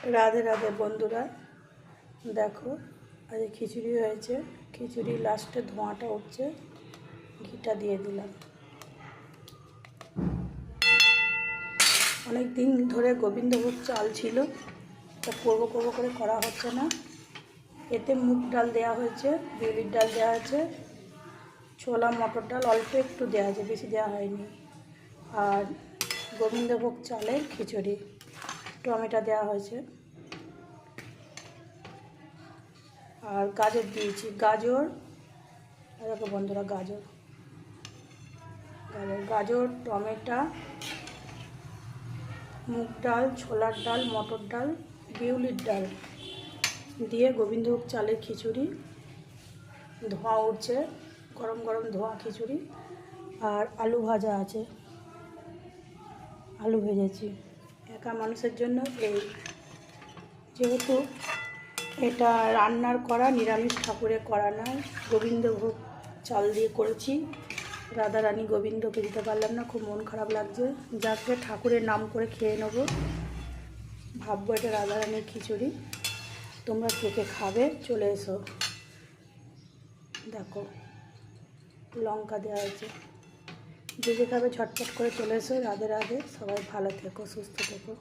राधे राधे बंधुरा देखो आज खिचुड़ी হয়েছে खिचुड़ी लास्टे धোঁয়াটা उठছে घीटा दिए दिलाम अनेक दिन धरे गोविंदभोग चाल छिलो ता करबो करबो करे करा হচ্ছে না এতে মুগ ডাল দেয়া হয়েছে বিউলির ডাল দেয়া আছে ছোলা মটর ডাল অল্প একটু দেয়া আছে বেশি দেয়া হয়নি আর গোবিন্দভোগ চালের খিচুড়ি टमेटो देওয়া হয়েছে আর গাজর দিয়েছি গাজর দেখো বন্ধুরা গাজর গাজর গাজর টমেটো মুগ ডাল ছোলার ডাল মটর ডাল বিউলির ডাল দিয়ে গোবিন্দভোগ চালের খিচুড়ি ধোঁয়া উঠছে গরম গরম ধোঁয়া খিচুড়ি আর আলু ভাজা আছে আলু ভেজেছি একা মানুষের জন্য এই যেহেতু এটা রান্নার করা নিরামিষ ঠাকুরের করা নয় গোবিন্দভোগ চাল দিয়ে করেছি রাধা রানী গোবিন্দকে দিতে পারলাম না খুব মন খারাপ লাগছে যাকে ঠাকুরের নাম করে খেয়ে নেব ভাববো এটা রাধা রানীর খিচুড়ি তোমরা কে কে খাবে চলে এসো দেখো লঙ্কা দেওয়া আছে যে যে খাবে ঝটপট করে চলে এসো রাধে রাধে সবাই ভালো থেকো সুস্থ থেকো।